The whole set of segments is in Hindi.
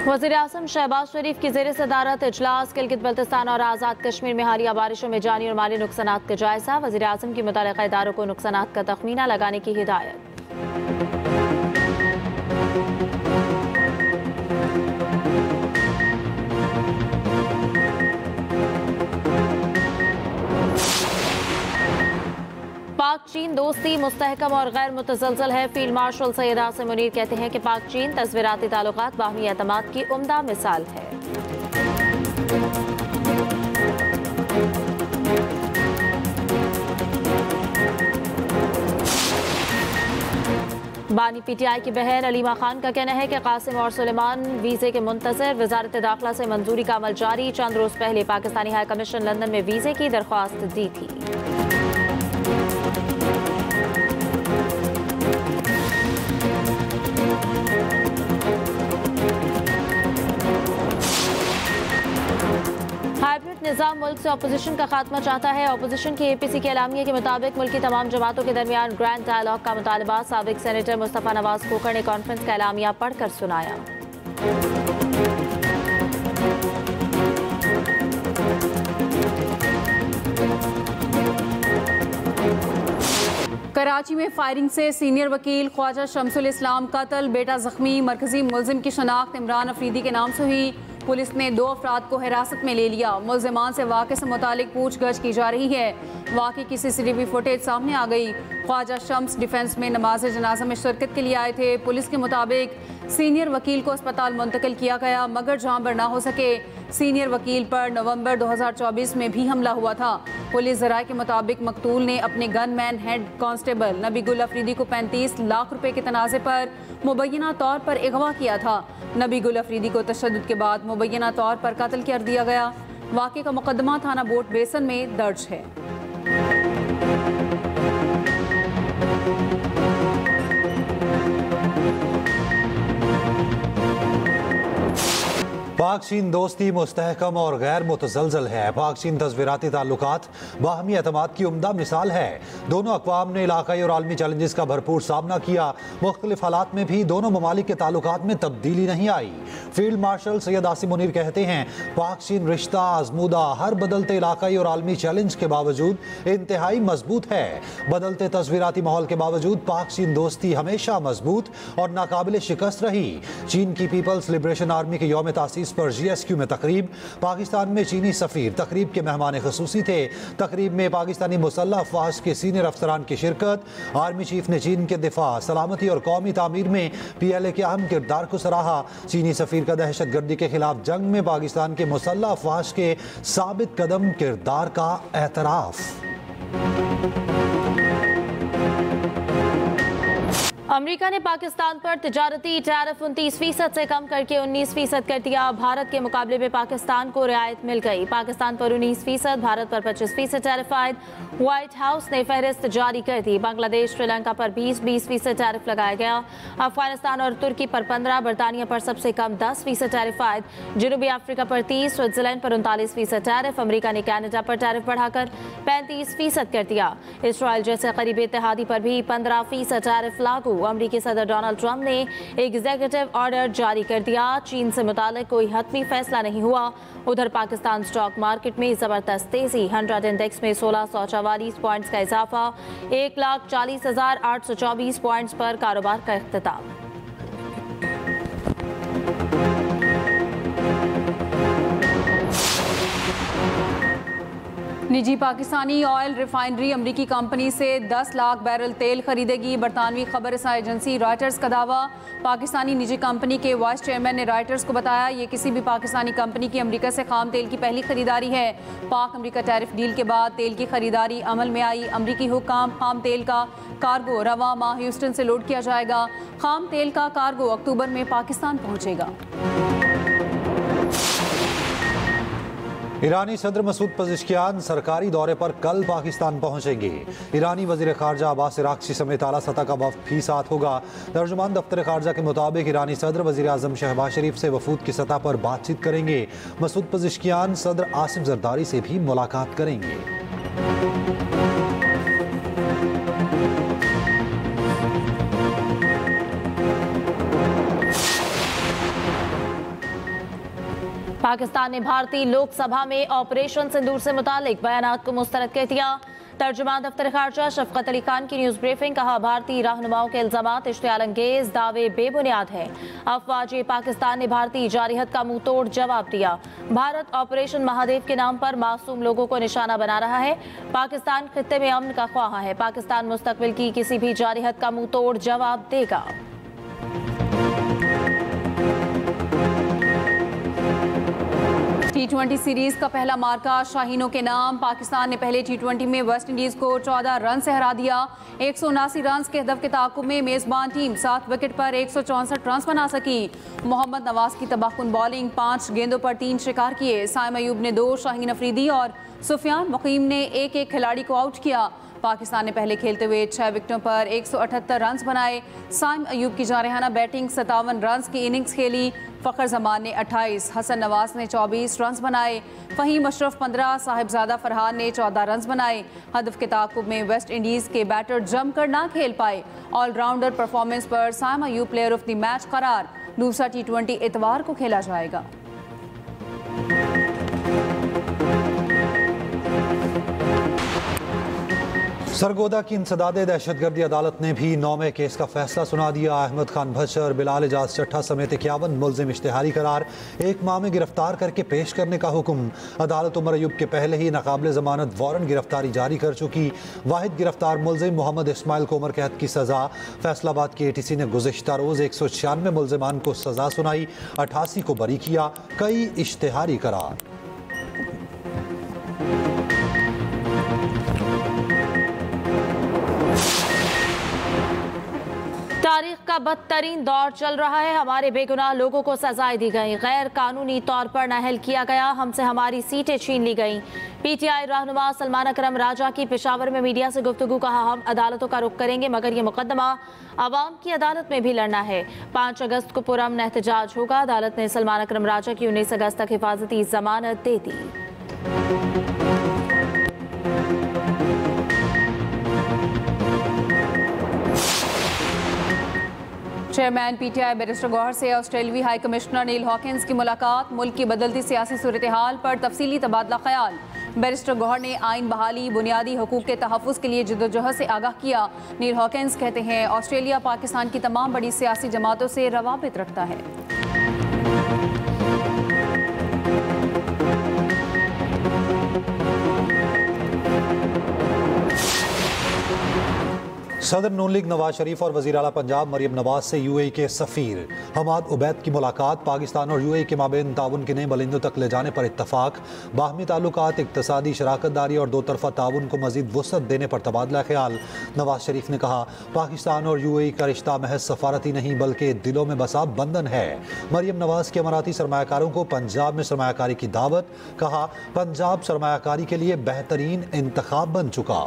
वज़ीर-ए-आज़म शहबाज शरीफ की ज़ेर सदारत इजलास गिलगित बल्तिस्तान और आज़ाद कश्मीर में हालिया बारिशों में जानी और माली नुकसानात का जायजा। वज़ीर-ए-आज़म की मुतल्लिक़ा इदारों को नुकसानात का तख़मीना लगाने की हिदायत। पाक चीन दोस्ती मुस्तहकम और गैर मुतज़लज़ल है। फील्ड मार्शल सैयद आसिम मुनीर कहते हैं कि पाक चीन तस्वीराती ताल्लुकात बाहमी एतमाद की उम्दा मिसाल है। बानी पीटीआई की बहन अलीमा खान का कहना है कि कासिम और सुलेमान वीज़े के मुंतज़िर। वज़ारत दाखिला से मंजूरी का अमल जारी। चंद रोज़ पहले पाकिस्तानी हाई कमीशन लंदन में वीज़े की दरख्वास्त दी थी। हाइब्रिड निज़ाम मुल्क से अपोजिशन का खात्मा चाहता है। अपोजिशन की APC के एलामिया के मुताबिक मुल्क की तमाम जमातों के दरमियान ग्रैंड डायलॉग का मुतालबा। साबिक सेनेटर मुस्तफ़ा नवाज खोखर ने कॉन्फ्रेंस का एलामिया पढ़कर सुनाया। कराची में फायरिंग से सीनियर वकील ख्वाजा शमसुल इस्लाम कत्ल, बेटा जख्मी। मरकजी मुलजिम की शनाख्त इमरान अफरीदी के नाम से हुई। पुलिस ने 2 अफराद को हिरासत में ले लिया। मुलजिमान से वाक़े से मुतालिक पूछगछ की जा रही है। वाक़े की CCTV फुटेज सामने आ गई। ख्वाजा शम्स डिफेंस में नमाज जनाजा में शिरकत के लिए आए थे। पुलिस के मुताबिक सीनियर वकील को अस्पताल मुंतकिल किया गया, मगर जहां पर ना हो सके। सीनियर वकील पर नवंबर 2024 में भी हमला हुआ था। पुलिस ज़राए के मुताबिक मकतूल ने अपने गनमैन हेड कांस्टेबल नबी गुल अफरीदी को 35 लाख रुपए के तनाज़े पर मुबैना तौर पर अगवा किया था। नबी गुल अफरीदी को तशद्दुद के बाद मुबैना तौर पर कत्ल कर दिया गया। वाक़े का मुकदमा थाना बोट बेसन में दर्ज है। पाक चीन दोस्ती मुस्तहकम और गैर मुतज़लज़ल है। पाक चीन तस्वीराती ताल्लुकात बाहमी एतमाद की उम्दा मिसाल है। दोनों अक़वाम ने इलाक़ाई और आलमी चैलेंजेस का भरपूर सामना किया। मुख्तलिफ हालात में भी दोनों ममालिक के ताल्लुकात में तब्दीली नहीं आई। फील्ड मार्शल सैयद आसिम मुनीर कहते हैं, पाक चीन रिश्ता आजमूदा हर बदलते इलाक़ाई और आलमी चैलेंज के बावजूद इंतहाई मजबूत है। बदलते तस्वीराती माहौल के बावजूद पाक चीन दोस्ती हमेशा मजबूत और नाकाबिल शिकस्त रही। चीन की पीपल्स लिबरेशन आर्मी के यौम तासीस पर GSQ में तकरीब। पाकिस्तान में चीनी सफ़ीर तकरीब के मेहमान ख़ुसूसी थे। तकरीब में पाकिस्तानी मुसल्लह अफ़वाज के सीनियर अफसरान की शिरकत। आर्मी चीफ ने चीन के दिफा, सलामती और कौमी तामीर में PLA के अहम किरदार को सराहा। चीनी सफ़ीर का दहशत गर्दी के खिलाफ जंग में पाकिस्तान के मुसल्लह अफ़वाज के साबित कदम किरदार का एतराफ़। अमेरिका ने पाकिस्तान पर तिजारती टैरिफ 29% से कम करके 19% कर दिया। भारत के मुकाबले में पाकिस्तान को रियायत मिल गई। पाकिस्तान पर 19%, भारत पर 25% टैरिफ आयद। व्हाइट हाउस ने फहरिस्त जारी कर दी। बांग्लादेश, श्रीलंका पर 20% टैरिफ लगाया गया। अफगानिस्तान और तुर्की पर 15, बरतानिया पर सबसे कम 10% टैरिफ आयद। जनूबी अफ्रीका पर 30, स्विट्जरलैंड पर 39% टैरिफ। अमेरिका ने कनाडा पर टैरिफ बढ़ाकर 35% कर दिया। इसराइल जैसे करीबी इत्तेहादी पर भी 15% टैरिफ लागू। अमेरिकी सदर डोनाल्ड ट्रंप ने एग्जीक्यूटिव ऑर्डर जारी कर दिया। चीन से मुतालिक कोई हतमी फैसला नहीं हुआ। उधर पाकिस्तान स्टॉक मार्केट में जबरदस्त तेजी। 100 इंडेक्स में 1644 पॉइंट्स का इजाफा। 1,40,824 पॉइंट्स पर कारोबार का इख्तिताम। निजी पाकिस्तानी ऑयल रिफाइनरी अमरीकी कंपनी से 10 लाख बैरल तेल खरीदेगी। बरतानवी खबर रसां एजेंसी रॉयटर्स का दावा। पाकिस्तानी निजी कंपनी के वाइस चेयरमैन ने रॉयटर्स को बताया, ये किसी भी पाकिस्तानी कंपनी की अमरीका से खाम तेल की पहली खरीदारी है। पाक अमरीका टैरिफ डील के बाद तेल की खरीदारी अमल में आई। अमरीकी हुक्काम खाम तेल का कार्गो रवा माह ह्यूस्टन से लोड किया जाएगा। खाम तेल का कार्गो अक्टूबर में पाकिस्तान पहुंचेगा। ईरानी सदर मसूद पज़ेश्कियान सरकारी दौरे पर कल पाकिस्तान पहुंचेंगे। ईरानी वज़ीर ख़ारजा अब्बास अराग़ची समेत आला सतह का वफ़द भी साथ होगा। तर्जुमान दफ्तर ख़ारजा के मुताबिक ईरानी सदर वज़ीर आज़म शहबाज शरीफ से वफ़ूद की सतह पर बातचीत करेंगे। मसूद पज़ेश्कियान सदर आसिफ ज़रदारी से भी मुलाकात करेंगे। पाकिस्तान ने भारतीय लोकसभा में ऑपरेशन सिंदूर से मुतालिक बयानात को मुस्तरद कर दिया। तर्जुमान दफ्तर खारजा शफकत अली खान की न्यूज़ ब्रीफिंग। कहा, भारतीय रहनुमाओं के इल्जामात इश्तियाल अंगेज दावे बेबुनियाद हैं। अफवाज पाकिस्तान ने भारतीय जारिहत का मुंह तोड़ जवाब दिया। भारत ऑपरेशन महादेव के नाम पर मासूम लोगों को निशाना बना रहा है। पाकिस्तान खित्ते में अमन का ख्वाह है। पाकिस्तान मुस्तकबिल की किसी भी जारिहत का मुंह तोड़ जवाब देगा। T20 सीरीज का पहला मार्का शाहीनों के नाम। पाकिस्तान ने पहले T20 में वेस्ट इंडीज को 14 रन से हरा दिया। 179 रन के हदफ के ताकुब में मेजबान टीम 7 विकेट पर 164 रन बना सकी। मोहम्मद नवाज की तबाहकुन बॉलिंग, 5 गेंदों पर 3 शिकार किए। साइम अयूब ने 2, शाहीन अफरीदी और सुफियान वकीम ने एक खिलाड़ी को आउट किया। पाकिस्तान ने पहले खेलते हुए 6 विकेटों पर 178 रन बनाए। साइम अयूब की जारहाना बैटिंग 57 रन की इनिंग्स खेली। फ़खर जमान ने 28, हसन नवाज ने 24 रन बनाए। फ़हीम अशरफ 15, साहिबजादा फरहान ने 14 रन बनाए। हदफ के ताकुब में वेस्ट इंडीज़ के बैटर जमकर ना खेल पाए। ऑलराउंडर परफॉर्मेंस पर Saim Ayub player of the match करार। दूसरा T20 इतवार को खेला जाएगा। सरगोदा की इंसदादे दहशतगर्दी अदालत ने भी 9वें केस का फैसला सुना दिया। अहमद खान भशर, बिलाल एजाज चट्ठा समेत 51 मुल्जिम इश्तिहारी करार, 1 माह में गिरफ्तार करके पेश करने का हुक्म। अदालत उमर अयूब के पहले ही नाकाबिले जमानत वारंट गिरफ्तारी जारी कर चुकी। वाहिद गिरफ्तार मुल्जिम मोहम्मद इस्माइल को उम्र कैद की सजा। फैसलाबाद की ATC ने गुज़िश्ता रोज़ 196 मुल्जिमान को सजा सुनाई, 88 को बरी किया। कई इश्तिहारी करार। तारीख का बदतरीन दौर चल रहा है। हमारे बेगुनाह लोगों को सजाएं दी गई, गैर कानूनी तौर पर नाअहल किया गया, हमसे हमारी सीटें छीन ली गईं। PTI रहनुमा सलमान अकरम राजा की पेशावर में मीडिया से गुफ्तगू। कहा, हम अदालतों का रुख करेंगे मगर ये मुकदमा अवाम की अदालत में भी लड़ना है। 5 अगस्त को पुरअमन एहतजाज होगा। अदालत ने सलमान अकरम राजा की 19 अगस्त तक हिफाजती जमानत दे दी। चेयरमैन PTI बैरिस्टर गौहर से ऑस्ट्रेलियाई हाई कमिश्नर नील हॉकिंस की मुलाकात। मुल्क की बदलती सियासी सूरत हाल पर तफसीली तबादला ख्याल। बैरिस्टर गौहर ने आइन बहाली, बुनियादी हकूक के तहफ़्फ़ुज़ के लिए जद्दोजहद से आगाह किया। नील हॉकिंस कहते हैं, ऑस्ट्रेलिया पाकिस्तान की तमाम बड़ी सियासी जमातों से रवाबित रखता है। सदर नून लीग नवाज शरीफ और वज़ीर आला पंजाब मरियम नवाज से UAE के सफ़ीर हमाद उबैद की मुलाकात। पाकिस्तान और UAE के माबेन ताउन के नए बुलंदियों तक ले जाने पर इत्तफाक। बाहमी ताल्लुकात, इक़्तिसादी शराकतदारी और 2 तरफ़ा ताउन को मज़ीद वुसअत देने पर तबादला ख्याल। नवाज शरीफ ने कहा, पाकिस्तान और UAE का रिश्ता महज सफारती नहीं बल्कि दिलों में बसा बंधन है। मरियम नवाज के अमाराती सरमायाकारों को पंजाब में सरमायाकारी की दावत। कहा, पंजाब सरमायाकारी के लिए बेहतरीन इंतखाब बन चुका।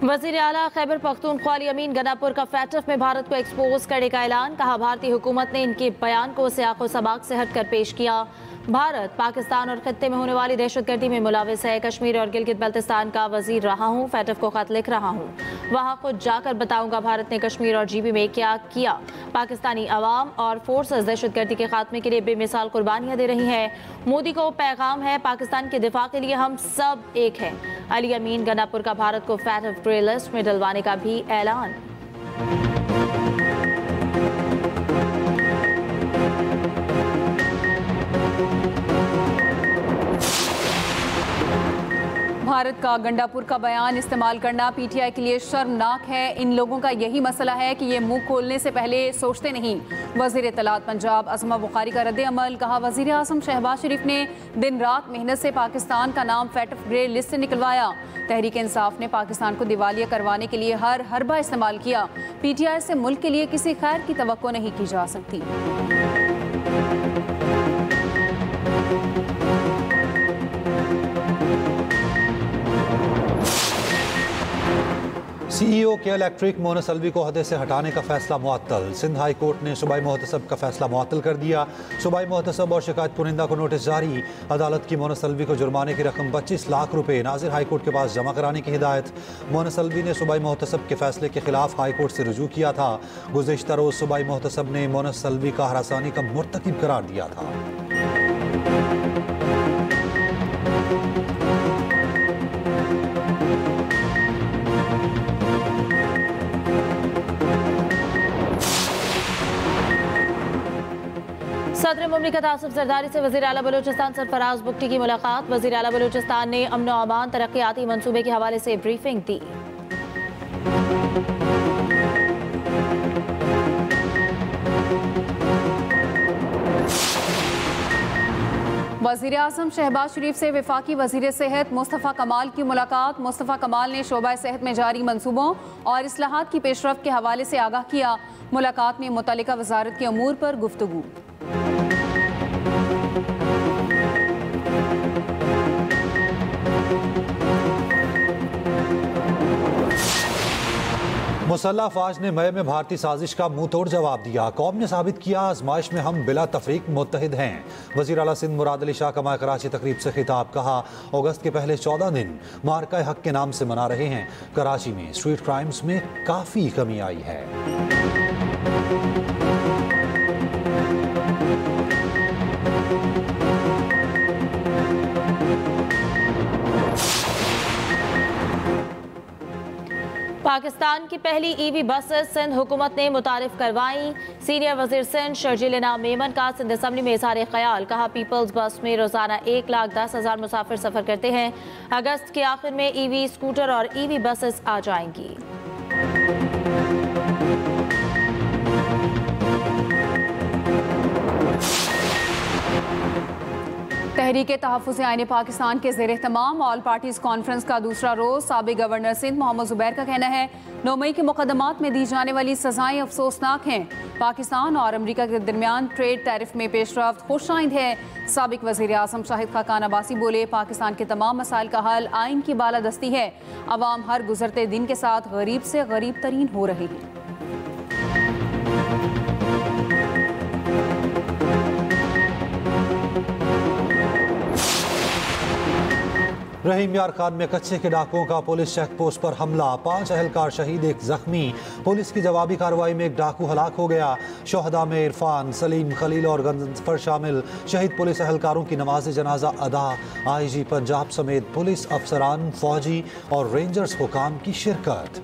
वज़ीर आला खैबर पख्तूनख्वा अली अमीन गनापुर का फैटफ में भारत को एक्सपोज करने का ऐलान। कहा, भारतीय हुकूमत ने इनके बयान को सियाक़ो सबाक से हटकर पेश किया। भारत पाकिस्तान और खत्ते में होने वाली दहशतगर्दी में मुलाविस है। कश्मीर और गिलगित बल्तिस्तान का वजीर रहा हूँ, फैटफ को खत लिख रहा हूँ, वहाँ खुद जाकर बताऊंगा भारत ने कश्मीर और GB में क्या किया। पाकिस्तानी अवाम और फोर्सेस दहशतगर्दी के खात्मे के लिए बेमिसाल कुर्बानियाँ दे रही हैं। मोदी को पैगाम है, पाकिस्तान के दिफा के लिए हम सब एक हैं। अली अमीन गनापुर का भारत को फैटफ ग्रे लिस्ट में डलवाने का भी ऐलान। भारत का गंडापुर का बयान इस्तेमाल करना PTI के लिए शर्मनाक है। इन लोगों का यही मसला है कि ये मुंह खोलने से पहले सोचते नहीं। वज़ीर इत्तलात पंजाब अज़मा बुखारी का रद्द अमल। कहा, वज़ीर आज़म शहबाज शरीफ ने दिन रात मेहनत से पाकिस्तान का नाम फैटफ ग्रे लिस्ट से निकलवाया। तहरीक इंसाफ ने पाकिस्तान को दिवालिया करवाने के लिए हर हरबा इस्तेमाल किया। PTI से मुल्क के लिए किसी खैर की तवक्को नहीं की जा सकती। CEO के इलेक्ट्रिक मोनस अलवी को ओहदे से हटाने का फैसला मुअत्तल। सिंध हाई कोर्ट ने सूबाई मुहतसब का फैसला मुअत्तल कर दिया। सूबाई मुहतसब और शिकायत कुनिंदा को नोटिस जारी। अदालत की मोनस अलवी को जुर्माने की रकम 25 लाख रुपए नाजिर हाई कोर्ट के पास जमा कराने की हिदायत। मोनस अलवी ने सूबाई मुहतसब के फैसले के खिलाफ हाई कोर्ट से रुजू किया था। गुज़िश्ता रोज सूबाई मुहतसब ने मोनस अलवी का हरासानी का मुर्तकिब करार दिया था। सदर मुमलिकत आसिफ जरदारी से वज़ीर आला बलूचिस्तान सरफराज बुगटी की मुलाकात। वज़ीर आला बलूचिस्तान ने अमन व अमान तरक्याती मंसूबे के हवाले से ब्रीफिंग दी। वज़ीर आज़म शहबाज शरीफ से वफाकी वज़ीर सेहत मुस्तफ़ा कमाल की मुलाकात। मुस्तफ़ा कमाल ने शोबा सेहत में जारी मंसूबों और इस्लाहात की पेशरफ्त के हवाले से आगाह किया। मुलाकात में मुतल्लिका वजारत के अमूर पर गुफ्तगू। मुसल्लह अफवाज ने मई में भारतीय साजिश का मुंह तोड़ जवाब दिया। कौम ने साबित किया आजमाइश में हम बिला तफरीक मुत्तहिद हैं। वज़ीर आला सिंध मुराद अली शाह कमाए कराची तकरीब से खिताब। कहा अगस्त के पहले 14 दिन मार्का हक के नाम से मना रहे हैं। कराची में स्ट्रीट क्राइम्स में काफ़ी कमी आई है। पाकिस्तान की पहली ईवी बसेस सिंध हुकूमत ने मुतारिफ करवाई। सीनियर वजीर सिंध शर्जील इनाम मेमन का सिंध असम्बली में इज़हार ख्याल। कहा पीपल्स बस में रोजाना 1,10,000 मुसाफिर सफर करते हैं। अगस्त के आखिर में ईवी स्कूटर और ईवी बसेस आ जाएंगी। तहरीक तहफ़्फ़ुज़ आईन पाकिस्तान के ज़ेर तमाम ऑल पार्टीज़ कॉन्फ्रेंस का दूसरा रोज़। साबिक़ गवर्नर सिंध मोहम्मद ज़ुबैर का कहना है 9 मई के मुकदमात में दी जाने वाली सज़ाएं अफसोसनाक हैं। पाकिस्तान और अमरीका के दरमियान ट्रेड टैरिफ में पेशरफ्त खुशाइंद है। साबिक़ वज़ीर आज़म शाहिद खाकान अब्बासी बोले पाकिस्तान के तमाम मसाइल का हल आइन की बालादस्ती है। अवाम हर गुजरते दिन के साथ गरीब से गरीब तरीन हो रही है। रहीम यार खान में कच्चे के डाकुओं का पुलिस चेक पोस्ट पर हमला। 5 अहलकार शहीद, 1 जख्मी। पुलिस की जवाबी कार्रवाई में 1 डाकू हलाक हो गया। शोहदा में इरफान, सलीम, खलील और गंजफर शामिल। शहीद पुलिस अहलकारों की नमाज जनाजा अदा। IG पंजाब समेत पुलिस अफसरान, फौजी और रेंजर्स हुकाम की शिरकत।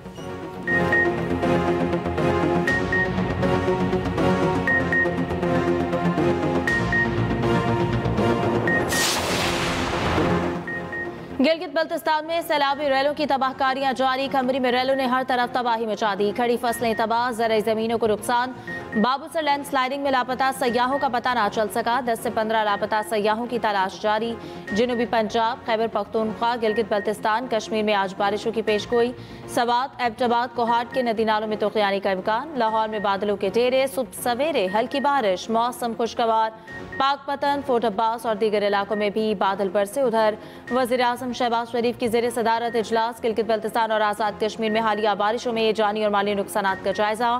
गिलगित बल्तिस्तान में सैलाबी रैलों की तबाहकारियां जारी। खंबरी में रैलों ने हर तरफ तबाही मचा दी। खड़ी फसलें तबाह, ज़रई ज़मीनों को नुकसान। बाबूसर लैंड स्लाइडिंग में लापता सयाहों का पता ना चल सका। 10 से 15 लापता सयाहों की तलाश जारी। जनूबी पंजाब, खैबर पख्तूनख्वा, गिलगित बल्तिस्तान, कश्मीर में आज बारिशों की पेशगोई। सवात, एबटाबाद, कोहाट के नदी नालों में तूफ़ानी का इम्कान। लाहौर में बादलों के डेरे, सुबह सवेरे हल्की बारिश, मौसम खुशगवार। पाकपतन, फोर्ट अब्बास और दीगर इलाकों में भी बादल बरसे। उधर वज़ीर आज़म शहबाज शरीफ की ज़ेर सदारत इजलास। गिलगित बल्तिस्तान और आज़ाद कश्मीर में हालिया बारिशों में जानी और माली नुकसान का जायजा।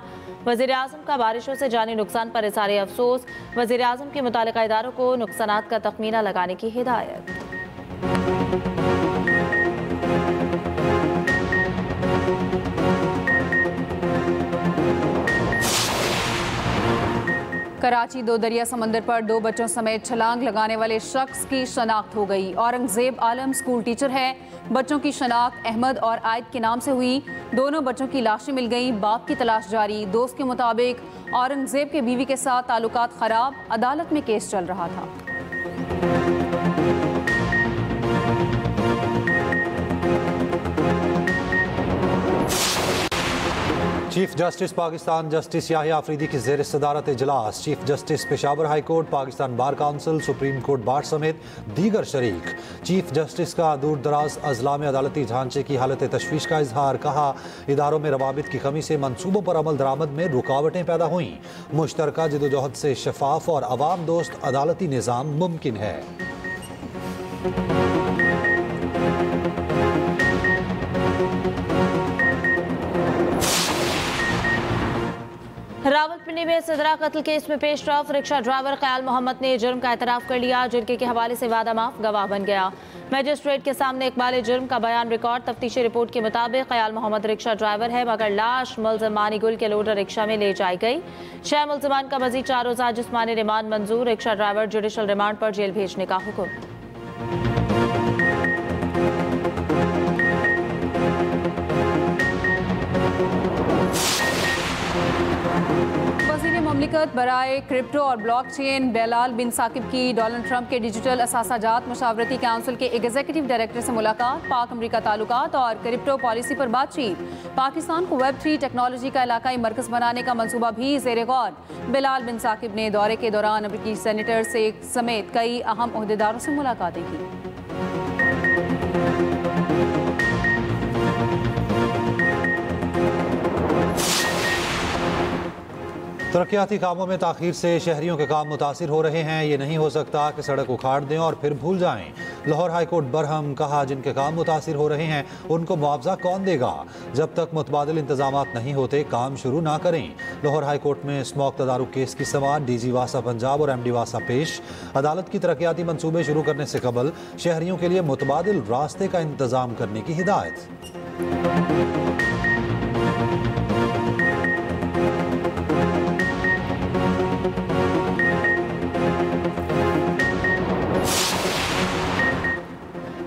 वज़ीर आज़म का बारिशों से जानी नुकसान पर इज़हार अफसोस। वज़ीर आज़म के मुतालिका इदारों को नुकसान का तखमीना लगाने की हिदायत। कराची दो दरिया समंदर पर 2 बच्चों समेत छलांग लगाने वाले शख्स की शनाख्त हो गई। औरंगजेब आलम स्कूल टीचर है। बच्चों की शनाख्त अहमद और आयद के नाम से हुई। दोनों बच्चों की लाशें मिल गई। बाप की तलाश जारी। दोस्त के मुताबिक औरंगजेब के बीवी के साथ ताल्लुकात खराब। अदालत में केस चल रहा था। Chief justice Pakistan justice Yahya Afridi की ज़ेर सदारत इजलास। Chief justice Peshawar high court, Pakistan bar council, supreme court bar समेत दीगर शरीक। चीफ जस्टिस का दूर दराज अजला में अदालती ढांचे की हालत तशवीश का इजहार। कहा इदारों में रवाबित की कमी से मनसूबों पर अमल दरामद में रुकावटें पैदा हुई। मुश्तरका जदोजहद से शफाफ और अवाम दोस्त अदालती निज़ाम मुमकिन है। रावलपिंडी में सिदरा कत्ल केस में पेशरफ। रिक्शा ड्राइवर ख्याल मोहम्मद ने जुर्म का एतराफ़ कर लिया। जुर्के के हवाले से वादा माफ गवाह बन गया। मजिस्ट्रेट के सामने इकबाल जुर्म का बयान रिकॉर्ड। तफ्तीशी रिपोर्ट के मुताबिक ख्याल मोहम्मद रिक्शा ड्राइवर है, मगर लाश मुलज़िम मानीगुल के लोडर रिक्शा में ले जाई गई। 6 मुलज़िमान का मज़ीद 4 रोज़ा जिस्मानी रिमांड मंजूर। रिक्शा ड्राइवर जुडिशल रिमांड पर जेल भेजने का हुक्म। वज़ीर मुमलिकत बराए क्रिप्टो और ब्लॉकचेन बेलाल बिन साकिब की डोनाल्ड ट्रंप के डिजिटल असासाजात मशावरती काउंसिल के एग्जीक्यूटिव डायरेक्टर से मुलाकात। पाक अमरीका ताल्लुकात और क्रिप्टो पॉलिसी पर बातचीत। पाकिस्तान को Web3 टेक्नोलॉजी का इलाकाई मरकज बनाने का मंसूबा भी ज़ेर गौर। बेलाल बिन साकिब ने दौरे के दौरान अमरीकी सेनेटर से समेत कई अहम ओहदेदारों से मुलाकातें की। तरक्याती कामों में ताखीर से शहरियों के काम मुतासिर हो रहे हैं। ये नहीं हो सकता कि सड़क उखाड़ दें और फिर भूल जाएं। लाहौर हाईकोर्ट बरहम, कहा जिनके काम मुतासिर हो रहे हैं उनको मुआवजा कौन देगा। जब तक मुतबादिल इंतजामात नहीं होते काम शुरू ना करें। लाहौर हाईकोर्ट में स्मॉक तदारुक केस की समाअत। DG वासा पंजाब और MD वासा पेश। अदालत की तरक्याती मंसूबे शुरू करने से कबल शहरियों के लिए मुतबादिल रास्ते का इंतजाम करने की हिदायत।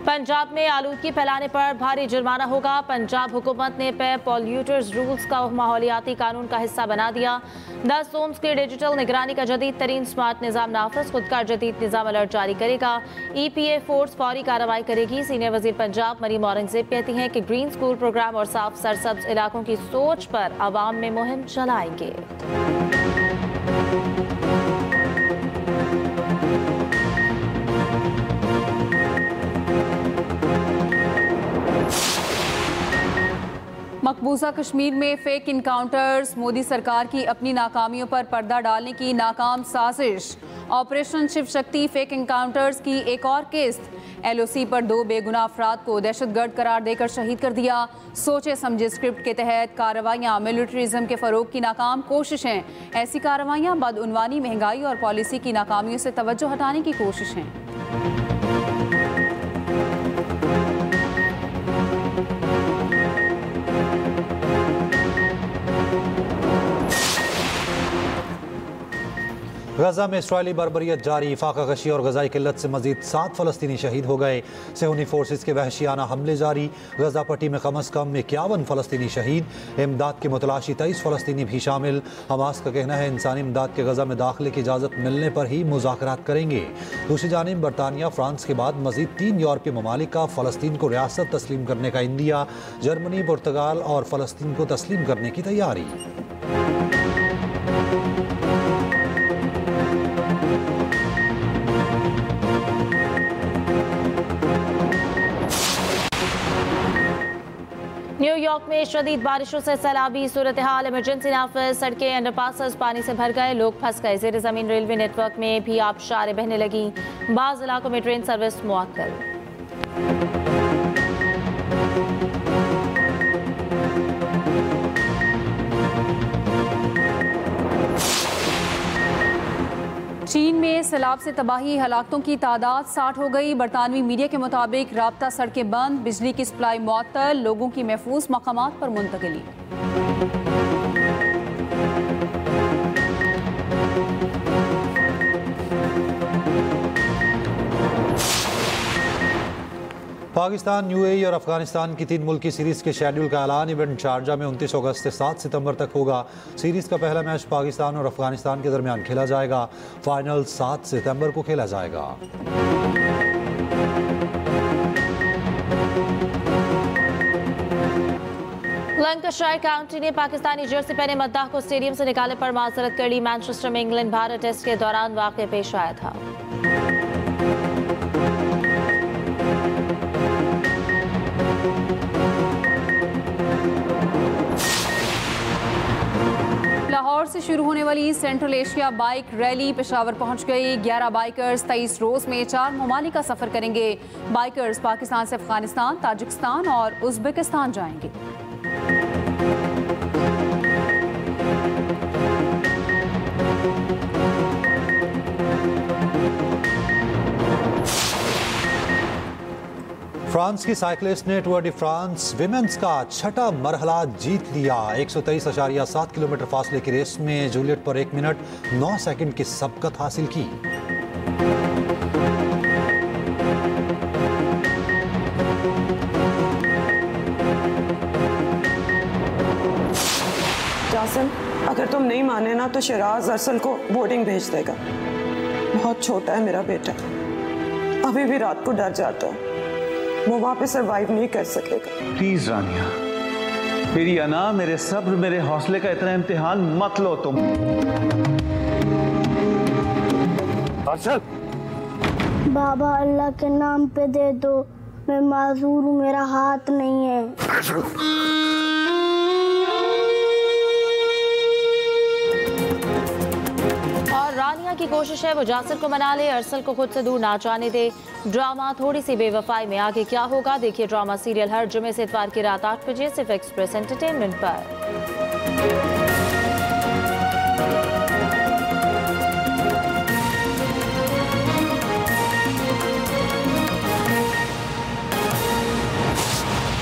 पंजाब में आलूदगी फैलाने पर भारी जुर्माना होगा। पंजाब हुकूमत ने पे पॉल्यूटर्स रूल्स का माहौलियाती कानून का हिस्सा बना दिया। 10 जोन्स की डिजिटल निगरानी का जदीद तरीन स्मार्ट निज़ाम नाफिज। खुदकार जदीद निज़ाम अलर्ट जारी करेगा। EPA फोर्स फौरी कार्रवाई करेगी। सीनियर वजीर पंजाब मरीम औरंगजेब कहती हैं कि ग्रीन स्कूल प्रोग्राम और साफ सरसब्ज इलाकों की सोच पर आवाम में मुहिम चलाएंगे। मकबूजा कश्मीर में फेक इनकाउंटर्स। मोदी सरकार की अपनी नाकामियों पर पर्दा डालने की नाकाम साजिश। Operation Shiv Shakti fake encounters की एक और किस्त। LOC पर 2 बेगुनाह अफराद को दहशतगर्द करार देकर शहीद कर दिया। सोचे समझे स्क्रिप्ट के तहत कार्रवाइयाँ मिलिट्रिज्म के फ़रोग की नाकाम कोशिशें। ऐसी कार्रवाइयाँ बदउनवानी, महंगाई और पॉलिसी की नाकामियों से तवज्जो हटाने की कोशिश हैं। गजा में इसराइली बर्बरियत जारी। फाका कशी और गजाई किल्लत से मजीद 7 फ़लस्तीनी शहीद हो गए। सेहूनी फोर्सेस के वहशियाना हमले जारी। गजा पट्टी में कम अज़ कम 51 फ़लस्तीनी शहीद। इमदाद के मुतलाशी 23 फ़लस्तीनी भी शामिल। हमास का कहना है इंसानी इमदाद के गजा में दाखिले की इजाज़त मिलने पर ही मुज़ाकरात करेंगे। दूसरी जानिब बरतानिया, फ्रांस के बाद मजीद 3 यूरोपीय ममालिक का फ़लस्तीन को रियासत तस्लीम करने का इंदिया। जर्मनी, पुर्तगाल और फ़लस्तीन को तस्लीम करने की तैयारी। न्यूयॉर्क में शदीद बारिशों से सैलाबी सूरत हाल। इमरजेंसी नाफिज। सड़कें, अंडरपासेस पानी से भर गए। लोग फंस गए। ज़ेर ज़मीन रेलवे नेटवर्क में भी आबशारें बहने लगी। बाज़ इलाकों में ट्रेन सर्विस मुअत्तल। चीन में सैलाब से तबाही, हलाकतों की तादाद 60 हो गई। बरतानवी मीडिया के मुताबिक राब्ता सड़कें बंद, बिजली की सप्लाई मुअत्तल। लोगों की महफूज मकामात पर मुंतकिली। पाकिस्तान, UAE और अफगानिस्तान की 3 मुल्की सीरीज के शेड्यूल का ऐलान। इवेंट शारजा में 29 अगस्त से 7 सितंबर तक होगा। सीरीज का पहला मैच पाकिस्तान और अफगानिस्तान के दरमियान खेला जाएगा। फाइनल 7 सितंबर को खेला जाएगा। लंकाशायर काउंटी ने पाकिस्तानी जर्सी पहने मद्दाह को स्टेडियम से निकालने पर माजरत कर ली। मैनचेस्टर में इंग्लैंड भारत टेस्ट के दौरान वाक़या पेश आया था। लाहौर से शुरू होने वाली central Asia bike rally Peshawar पहुंच गई। 11 बाइकर्स 23 रोज में 4 ममालिक का सफर करेंगे। बाइकर्स पाकिस्तान से अफगानिस्तान, ताजिकिस्तान और उज़्बेकिस्तान जाएंगे। फ्रांस की साइकिलिस्ट ने टूर डी फ्रांस विमेंस का छठा मरहला जीत लिया। 123.7 किलोमीटर फासले की रेस में जूलियट पर 1 मिनट 9 सेकंड की सबकत हासिल की। जासन, अगर तुम नहीं माने ना तो शिराज अरसल को बोर्डिंग भेज देगा। बहुत छोटा है मेरा बेटा, अभी भी रात को डर जाता है, वो वहां पे सरवाइव नहीं कर सकेगा। प्लीज रानिया, मेरी अना, मेरे सब्र, मेरे हौसले का इतना इम्तिहान मत लो तुम। अरसल, बाबा अल्लाह के नाम पे दे दो, मैं माजूर हूँ, मेरा हाथ नहीं है। रानिया की कोशिश है वो जासिर को मना ले, अरसल को खुद से दूर ना जाने दे। ड्रामा थोड़ी सी बेवफाई में आगे क्या होगा, देखिए ड्रामा सीरियल हर जुमे से इतवार की रात 8 बजे सिर्फ एक्सप्रेस एंटरटेनमेंट पर।